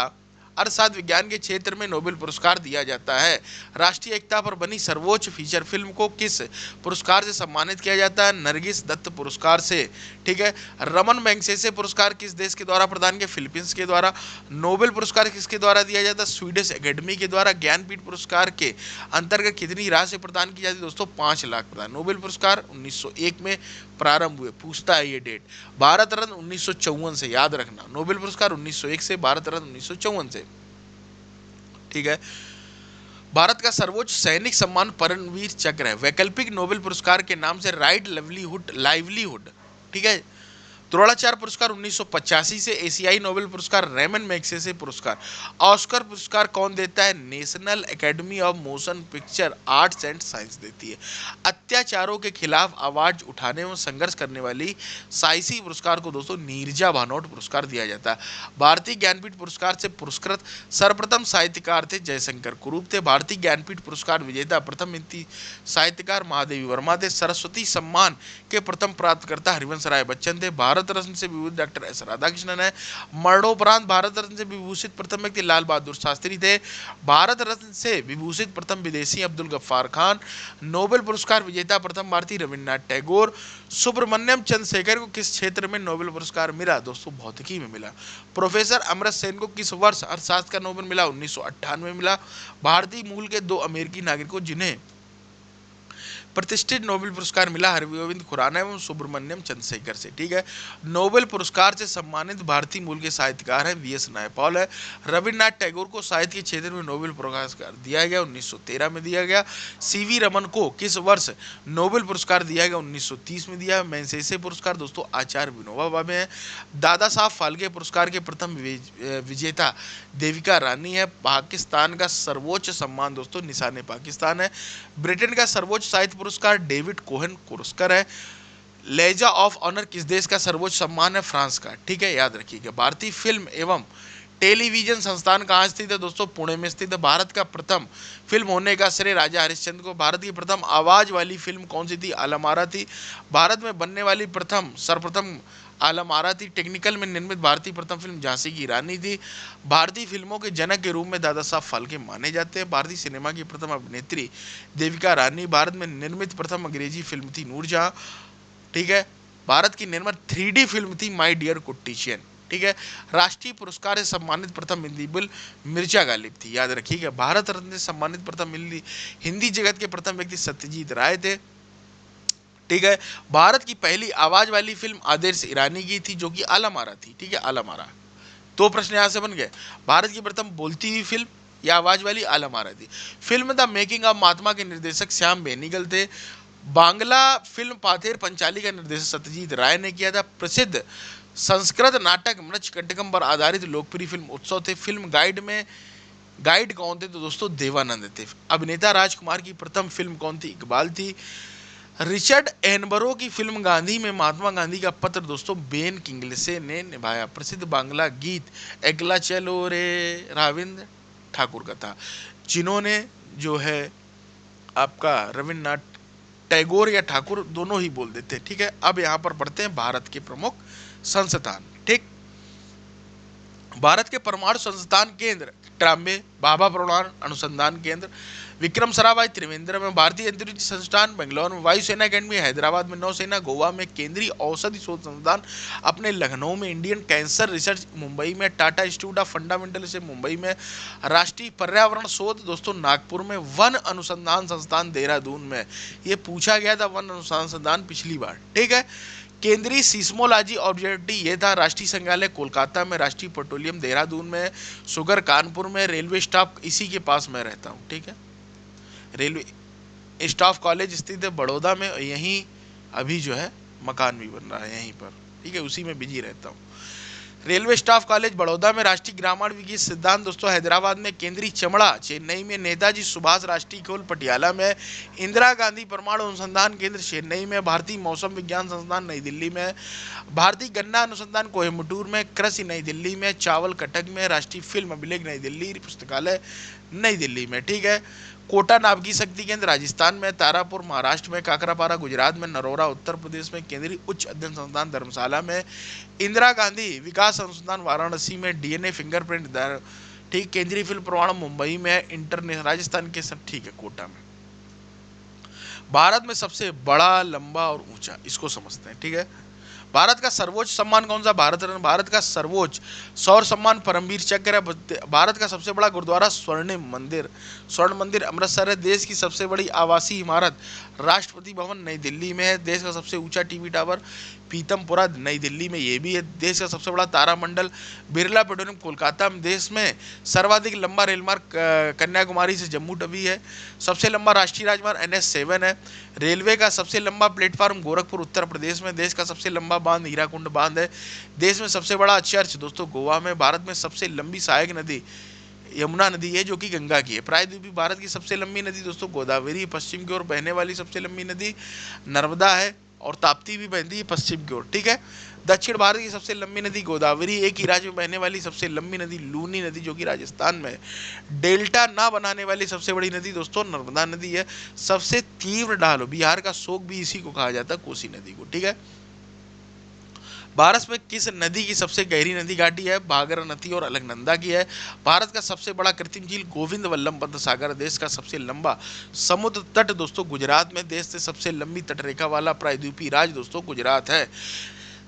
अर्थशास्त्र विज्ञान के क्षेत्र में नोबेल पुरस्कार दिया जाता है। राष्ट्रीय एकता पर बनी सर्वोच्च फीचर फिल्म को किस पुरस्कार से सम्मानित किया जाता है, नरगिस दत्त पुरस्कार से। ठीक है। रमन मैग्सेसे पुरस्कार किस देश के द्वारा प्रदान किया, फिलीपींस के द्वारा। नोबेल पुरस्कार किसके द्वारा दिया जाता है, स्वीडिश एकेडमी के द्वारा। ज्ञानपीठ पुरस्कार के अंतर्गत कितनी राशि प्रदान की जाती है दोस्तों, 5 लाख प्रदान। नोबेल पुरस्कार 1901 में प्रारंभ हुए, पूछता है ये डेट। भारत रत्न 1954 से, याद रखना, नोबेल पुरस्कार 1901 से, भारत रत्न 1954 से। ठीक है। भारत का सर्वोच्च सैनिक सम्मान परमवीर चक्र है। वैकल्पिक नोबेल पुरस्कार के नाम से राइट लाइवलीहुड। ठीक है। द्रोणाचार्य पुरस्कार 1985 से। एशियाई नोबेल पुरस्कार रेमन मैग्सेसे पुरस्कार। ऑस्कर पुरस्कार कौन देता है, national academy of motion picture arts and science देती है। अत्याचारों के खिलाफ आवाज उठाने में संघर्ष करने वाली साइसी पुरस्कार को दोस्तों नीरजा भानोट पुरस्कार दिया जाता है। भारतीय ज्ञानपीठ पुरस्कार से पुरस्कृत सर्वप्रथम साहित्यकार थे जयशंकर कुरूप थे। भारतीय ज्ञानपीठ पुरस्कार विजेता प्रथम हिंदी साहित्यकार महादेवी वर्मा थे। सरस्वती सम्मान के प्रथम प्राप्तकर्ता हरिवंश राय बच्चन थे। भारत रत्न से विभूषित डॉक्टर एस राधाकृष्णन है। मरणोपरांत भारत रत्न से विभूषित प्रथम व्यक्ति लाल बहादुर शास्त्री थे। भारत रत्न से विभूषित प्रथम विदेशी अब्दुल गफ्फार खान। नोबेल पुरस्कार विजेता प्रथम भारतीय रविन्द्रनाथ टैगोर। सुब्रमण्यम चंद्रशेखर को किस क्षेत्र में नोबेल पुरस्कार मिला दोस्तों, भौतिकी में मिला। प्रोफेसर अमर्त्य सेन को किस वर्ष अर्थशास्त्र का नोबेल मिला, 1998 में मिला। भारतीय मूल के 2 अमेरिकी नागरिकों जिन्हें प्रतिष्ठित नोबेल पुरस्कार मिला, हरगोविंद खुराना एवं सुब्रमण्यम चंद्रशेखर से। ठीक है। नोबेल पुरस्कार से सम्मानित भारतीय मूल के साहित्यकार हैं वीएस नायपॉल है। रविन्द्रनाथ टैगोर को साहित्य के क्षेत्र में नोबेल पुरस्कार दिया गया, 1913 में दिया गया। सीवी रमन को किस वर्ष नोबेल पुरस्कार दिया गया, 1930 में दिया। मैग्सेसे पुरस्कार दोस्तों आचार्य विनोबा भावे हैं। दादा साहब फाल्के पुरस्कार के प्रथम विजेता देविका रानी है। पाकिस्तान का सर्वोच्च सम्मान दोस्तों निशान पाकिस्तान है। ब्रिटेन का सर्वोच्च साहित्य पुरस्कार डेविड कोहेन पुरस्कार है। लेजा ऑफ ऑनर किस देश का सर्वोच्च सम्मान है, फ्रांस का। ठीक है, याद रखिएगा। भारतीय फिल्म एवं टेलीविजन संस्थान कहाँ स्थित है दोस्तों, पुणे में स्थित है। भारत का प्रथम फिल्म होने का श्रेय राजा हरिश्चंद्र को। भारत की प्रथम आवाज वाली फिल्म कौन सी थी, आलम आरा थी। भारत में बनने वाली सर्वप्रथम आलम आरा थी। टेक्निकल में निर्मित भारतीय प्रथम फिल्म झांसी की रानी थी। भारतीय फिल्मों के जनक के रूप में दादा साहब फाल्के माने जाते हैं। भारतीय सिनेमा की प्रथम अभिनेत्री देविका रानी। भारत में निर्मित प्रथम अंग्रेजी फिल्म थी नूरजहां। ठीक है। भारत की निर्मित 3D फिल्म थी माय डियर कुट्टीशियन। ठीक है। राष्ट्रीय पुरस्कार से सम्मानित प्रथम हिंदी फिल्म मिर्जा गालिब थी, याद रखिएगा। भारत रत्न से सम्मानित प्रथम हिंदी जगत के प्रथम व्यक्ति सत्यजीत राय थे। ठीक है। भारत की पहली आवाज वाली फिल्म आदर्श ईरानी की थी, जो कि आलम आरा थी। ठीक है, आलम आरा। 2 प्रश्न यहां से बन गए। भारत की प्रथम बोलती हुई फिल्म या आवाज वाली, आलम आरा थी। फिल्म द मेकिंग ऑफ महात्मा के निर्देशक श्याम बेनीगल थे। बांग्ला फिल्म पाथेर पंचाली का निर्देशन सत्यजीत राय ने किया था। प्रसिद्ध संस्कृत नाटक मृच्छकंटकम पर आधारित लोकप्रिय फिल्म उत्सव थे। फिल्म गाइड कौन थे, तो दोस्तों देवानंद थे। अभिनेता राजकुमार की प्रथम फिल्म कौन थी, इकबाल थी। रिचर्ड एनबरो की फिल्म गांधी में महात्मा गांधी का पत्र दोस्तों बेन किंगस्ले ने निभाया। प्रसिद्ध बांग्ला गीत एकला चलो रे रविंद्र ठाकुर का था, जिन्होंने जो है आपका रविन्द्रनाथ टैगोर या ठाकुर दोनों ही बोल देते। ठीक है। अब यहाँ पर पढ़ते हैं भारत के प्रमुख संस्थान। ठीक। भारत के परमाणु संस्थान केंद्र ट्राम्बे, भाभा परमाणु अनुसंधान केंद्र विक्रम सराभाई त्रिवेंद्र में। भारतीय अंतरिक्ष संस्थान बेंगलोर में। वायुसेना अकेडमी हैदराबाद में। नौसेना गोवा में। केंद्रीय औषधि शोध संस्थान अपने लखनऊ में। इंडियन कैंसर रिसर्च मुंबई में। Tata institute of fundamental research Mumbai में। राष्ट्रीय पर्यावरण शोध दोस्तों नागपुर में। वन अनुसंधान संस्थान देहरादून में। ये पूछा गया था वन अनुसंधान संस्थान पिछली बार। ठीक है। केंद्रीय सीस्मोलॉजी ऑब्जर्वेटरी ये था। राष्ट्रीय संग्रहालय कोलकाता में। राष्ट्रीय पेट्रोलियम देहरादून में। शुगर कानपुर में। रेलवे स्टाफ इसी के पास मैं रहता हूँ। ठीक है। रेलवे स्टाफ कॉलेज स्थित है बड़ौदा में। यहीं अभी जो है मकान भी बन रहा है यहीं पर। ठीक है, उसी में बिजी रहता हूँ। रेलवे स्टाफ कॉलेज बड़ौदा में, राष्ट्रीय ग्रामीण विकास सिद्धांत दोस्तों हैदराबाद में, केंद्रीय चमड़ा चेन्नई में, नेताजी सुभाष राष्ट्रीय खेल पटियाला में, इंदिरा गांधी परमाणु अनुसंधान केंद्र चेन्नई में, भारतीय मौसम विज्ञान संस्थान नई दिल्ली में, भारतीय गन्ना अनुसंधान कोयम्बटूर में, कृषि नई दिल्ली में, चावल कटक में, राष्ट्रीय फिल्म अभिलेख नई दिल्ली पुस्तकालय नई दिल्ली में, ठीक है। कोटा नाभिकीय शक्ति केंद्र राजस्थान में, तारापुर महाराष्ट्र में, काकरापारा गुजरात में, नरोरा उत्तर प्रदेश में, केंद्रीय उच्च अध्ययन संस्थान धर्मशाला में, इंदिरा गांधी विकास अनुसंधान वाराणसी में, डीएनए फिंगरप्रिंट ठीक, केंद्रीय फिल्म प्रमाणु मुंबई में, इंटरनेशनल राजस्थान के सब ठीक है कोटा में। भारत में सबसे बड़ा, लंबा और ऊंचा, इसको समझते हैं, ठीक है। भारत का सर्वोच्च सम्मान कौन सा? भारत रत्न। भारत का सर्वोच्च सौर सम्मान परमवीर चक्र है। भारत का सबसे बड़ा गुरुद्वारा स्वर्ण मंदिर अमृतसर है। देश की सबसे बड़ी आवासीय इमारत राष्ट्रपति भवन नई दिल्ली में है। देश का सबसे ऊंचा टीवी टावर पीतमपुरा नई दिल्ली में ये भी है। देश का सबसे बड़ा तारामंडल बिरला पेट्रोलियम कोलकाता में। देश में सर्वाधिक लंबा रेलमार्ग कन्याकुमारी से जम्मू तवी है। सबसे लंबा राष्ट्रीय राजमार्ग NH7 है। रेलवे का सबसे लंबा प्लेटफॉर्म गोरखपुर उत्तर प्रदेश में। देश का सबसे लंबा बांध हीराकुंड बांध है। देश में सबसे बड़ा चर्च दोस्तों गोवा में। भारत में सबसे लंबी सहायक नदी यमुना नदी है जो कि गंगा की है। प्रायद्वीपीय भारत की सबसे लंबी नदी दोस्तों गोदावरी। पश्चिम की ओर बहने वाली सबसे लंबी नदी नर्मदा है और ताप्ती भी बहती है पश्चिम की ओर, ठीक है। दक्षिण भारत की सबसे लंबी नदी गोदावरी। एक ही राज्य में बहने वाली सबसे लंबी नदी लूनी नदी जो कि राजस्थान में है। डेल्टा ना बनाने वाली सबसे बड़ी नदी दोस्तों नर्मदा नदी है। सबसे तीव्र ढाल बिहार का शोक भी इसी को कहा जाता है, कोसी नदी को, ठीक है। भारत में किस नदी की सबसे गहरी नदी घाटी है? भागीरथी और अलकनंदा की है। भारत का सबसे बड़ा कृत्रिम झील गोविंद वल्लभ पंत सागर। देश का सबसे लंबा समुद्र तट दोस्तों गुजरात में। देश से सबसे लंबी तटरेखा वाला प्रायद्वीपीय राज्य दोस्तों गुजरात है।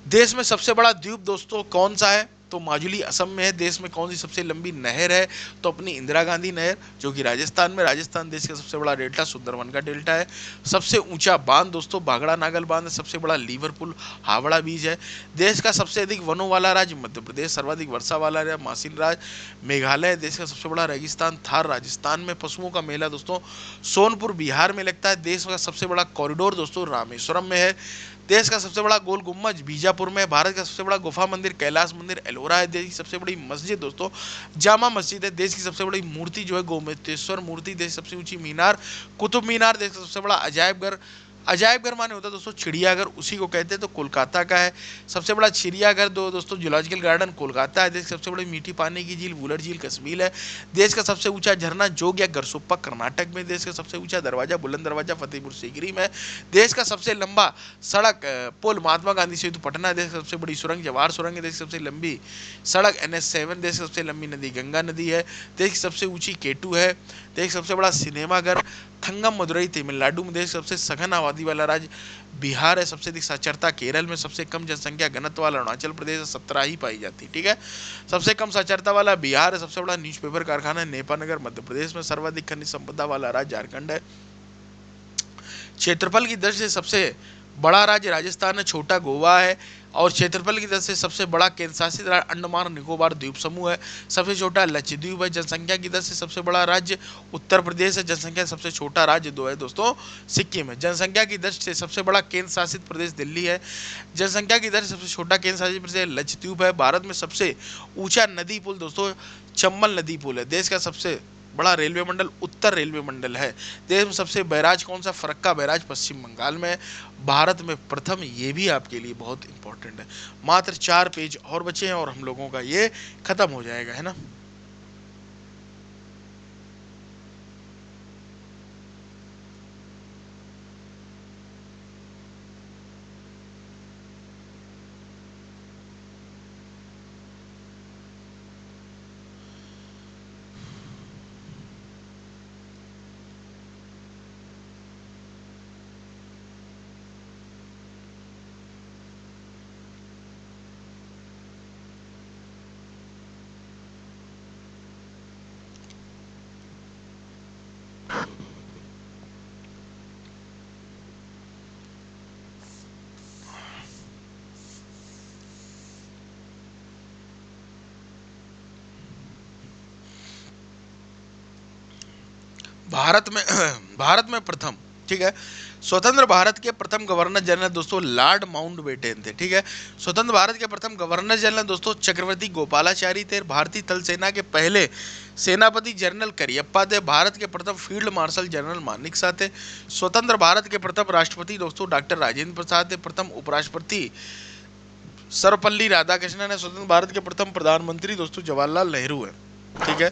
देश में सबसे बड़ा द्वीप दोस्तों कौन सा है? तो माजुली असम में है। देश में कौन सी सबसे लंबी नहर है? तो अपनी इंदिरा गांधी नहर जो कि राजस्थान में। राजस्थान देश का सबसे बड़ा डेल्टा सुंदरवन का डेल्टा है। सबसे ऊंचा बांध दोस्तों भाखड़ा नागल बांध है। सबसे बड़ा लीवरपूल हावड़ा बीच है। देश का सबसे अधिक वनों वाला राज्य मध्य प्रदेश। सर्वाधिक वर्षा वाला राज्य मासिन राज्य मेघालय। देश का सबसे बड़ा रेगिस्तान थार राजस्थान में। पशुओं का मेला दोस्तों सोनपुर बिहार में लगता है। देश का सबसे बड़ा कॉरिडोर दोस्तों रामेश्वरम में है। देश का सबसे बड़ा गोल गुम्बज बीजापुर में। भारत का सबसे बड़ा गुफा मंदिर कैलाश मंदिर एलोरा है। देश की सबसे बड़ी मस्जिद दोस्तों जामा मस्जिद है। देश की सबसे बड़ी मूर्ति जो है गोमतेश्वर मूर्ति। देश की सबसे ऊंची मीनार कुतुब मीनार। देश का सबसे बड़ा अजायब घर, अजायब घर माने होता है दोस्तों चिड़ियाघर, उसी को कहते हैं, तो कोलकाता का है। सबसे बड़ा चिड़ियाघर दोस्तों जूलॉजिकल गार्डन कोलकाता है। देश की सबसे बड़ी मीठी पानी की झील वुलर झील कश्मीर है। देश का सबसे ऊंचा झरना जोग या गरसोप्पा कर्नाटक में। देश का सबसे ऊंचा दरवाजा बुलंद दरवाजा फतेहपुर सीकरी में। देश का सबसे लंबा सड़क पुल महात्मा गांधी सेतु पटना। देश की सबसे बड़ी सुरंग जवाहर सुरंग है। देश की सबसे लंबी सड़क NH7। देश की सबसे लंबी नदी गंगा नदी है। देश की सबसे ऊंची केटू है। देश का सबसे बड़ा सिनेमाघर थंगम मदुरई तमिलनाडु में। देश सबसे सघन आबादी वाला राज्य बिहार है। सबसे अधिक साक्षरता केरल में। सबसे कम जनसंख्या घनत्व वाला अरुणाचल प्रदेश 17 ही पाई जाती है, ठीक है। सबसे कम साक्षरता वाला बिहार है। सबसे बड़ा न्यूज़पेपर कारखाना है नेपानगर मध्य प्रदेश में। सर्वाधिक खनिज संपदा वाला राज्य झारखंड है। क्षेत्रफल की दृष्टि से सबसे बड़ा राज्य राजस्थान है। छोटा गोवा है। और क्षेत्रफल की दृष्टि से सबसे बड़ा केंद्र शासित राज्य अंडमान निकोबार द्वीप समूह है। सबसे छोटा लक्षद्वीप है। जनसंख्या की दृष्टि से सबसे बड़ा राज्य उत्तर प्रदेश है। जनसंख्या सबसे छोटा राज्य दो है दोस्तों सिक्किम है। जनसंख्या की दृष्टि से सबसे बड़ा केंद्र शासित प्रदेश दिल्ली है। जनसंख्या की दृष्टि से सबसे छोटा केंद्र शासित प्रदेश लक्षद्वीप है। भारत में सबसे ऊंचा नदी पुल दोस्तों चंबल नदी पुल है। देश का सबसे बड़ा रेलवे मंडल उत्तर रेलवे मंडल है। देश में सबसे बैराज कौन सा? फरक्का बैराज पश्चिम बंगाल में। भारत में प्रथम, ये भी आपके लिए बहुत इंपॉर्टेंट है। मात्र 4 पेज और बचे हैं और हम लोगों का ये खत्म हो जाएगा, है ना। भारत में भारत में प्रथम ठीक है। स्वतंत्र भारत के प्रथम गवर्नर जनरल दोस्तों लॉर्ड माउंटबेटन थे। ठीक है। स्वतंत्र भारत के प्रथम गवर्नर जनरल दोस्तों चक्रवर्ती गोपालाचारी थे। भारतीय थल सेना के पहले सेनापति जनरल करियप्पा थे। भारत के प्रथम फील्ड मार्शल जनरल मानेकशॉ थे। स्वतंत्र भारत के प्रथम राष्ट्रपति दोस्तों डॉक्टर राजेंद्र प्रसाद थे। प्रथम उपराष्ट्रपति सर्वपल्ली राधाकृष्णन है। स्वतंत्र भारत के प्रथम प्रधानमंत्री दोस्तों जवाहरलाल नेहरू है। ठीक है।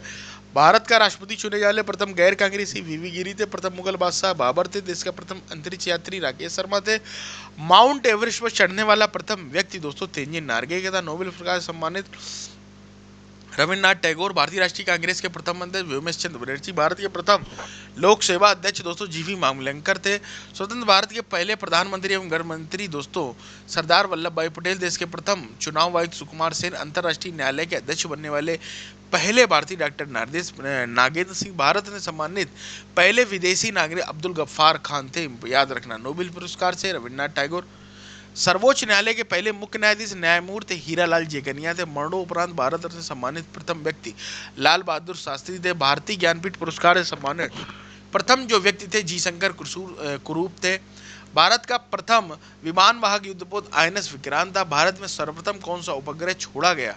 भारत का राष्ट्रपति चुने जाने वाले प्रथम गैर कांग्रेसी वीवी गिरी थे। प्रथम मुगल बादशाह बाबर थे। देश का प्रथम अंतरिक्ष यात्री राकेश शर्मा थे। माउंट एवरेस्ट पर चढ़ने वाला प्रथम व्यक्ति दोस्तों तेंजिन नार्गे का था। नोबेल पुरस्कार से सम्मानित रविन्द्रनाथ टैगोर। भारतीय राष्ट्रीय कांग्रेस के प्रथम अध्यक्ष व्योमेश चंद्र बनर्जी। भारत के प्रथम लोक सेवा अध्यक्ष दोस्तों जीवी मामलेंकर थे। स्वतंत्र भारत के पहले प्रधानमंत्री एवं गृह मंत्री दोस्तों सरदार वल्लभ भाई पटेल। देश के प्रथम चुनाव आयुक्त सुकुमार सेन। अंतर्राष्ट्रीय न्यायालय के अध्यक्ष बनने वाले पहले भारतीय डॉक्टर नागेंद्र सिंह। भारत ने सम्मानित पहले विदेशी नागरिक अब्दुल गफ्फार खान थे, याद रखना। नोबेल पुरस्कार से रविन्द्रनाथ टैगोर। सर्वोच्च न्यायालय के पहले मुख्य न्यायाधीश न्यायमूर्ति हीरालाल जेकनिया थे। मरणोपरांत भारत रत्न से सम्मानित प्रथम व्यक्ति लाल बहादुर शास्त्री थे। भारतीय ज्ञानपीठ पुरस्कार से सम्मानित प्रथम जो व्यक्ति थे जी शंकर कुरूप थे। भारत का प्रथम विमान वाहक युद्धपोत आईएनएस विक्रांत था। भारत में सर्वप्रथम कौन सा उपग्रह छोड़ा गया?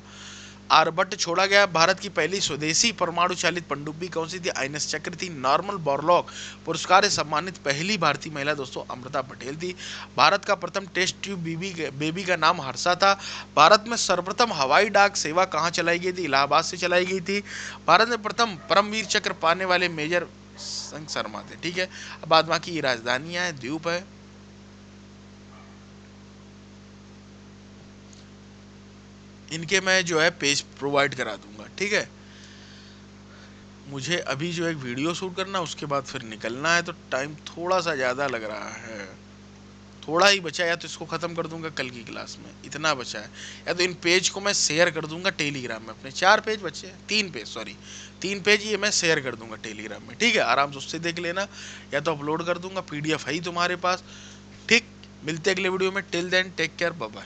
आर्यभट्ट छोड़ा गया। भारत की पहली स्वदेशी परमाणु चालित पनडुब्बी कौन सी थी? आईएनएस चक्र थी। नॉर्मल बोरलॉग पुरस्कार से सम्मानित पहली भारतीय महिला दोस्तों अमृता पटेल थी। भारत का प्रथम टेस्ट ट्यूब बेबी का नाम हर्षा था। भारत में सर्वप्रथम हवाई डाक सेवा कहाँ चलाई गई थी? इलाहाबाद से चलाई गई थी। भारत में प्रथम परमवीर चक्र पाने वाले मेजर संग शर्मा थे। ठीक है। अब बाद बाकी ये राजधानियां है, द्वीप है। इनके मैं जो है पेज प्रोवाइड करा दूंगा। ठीक है। मुझे अभी जो एक वीडियो शूट करना उसके बाद फिर निकलना है, तो टाइम थोड़ा सा ज़्यादा लग रहा है। थोड़ा ही बचा, या तो इसको ख़त्म कर दूंगा कल की क्लास में, इतना बचा है, या तो इन पेज को मैं शेयर कर दूंगा टेलीग्राम में। अपने 4 पेज बचे हैं, 3 पेज, सॉरी 3 पेज, ये मैं शेयर कर दूंगा टेलीग्राम में। ठीक है। आराम से उससे देख लेना, या तो अपलोड कर दूंगा, PDF है ही तुम्हारे पास। ठीक। मिलते अगले वीडियो में। Till then take care, bye bye.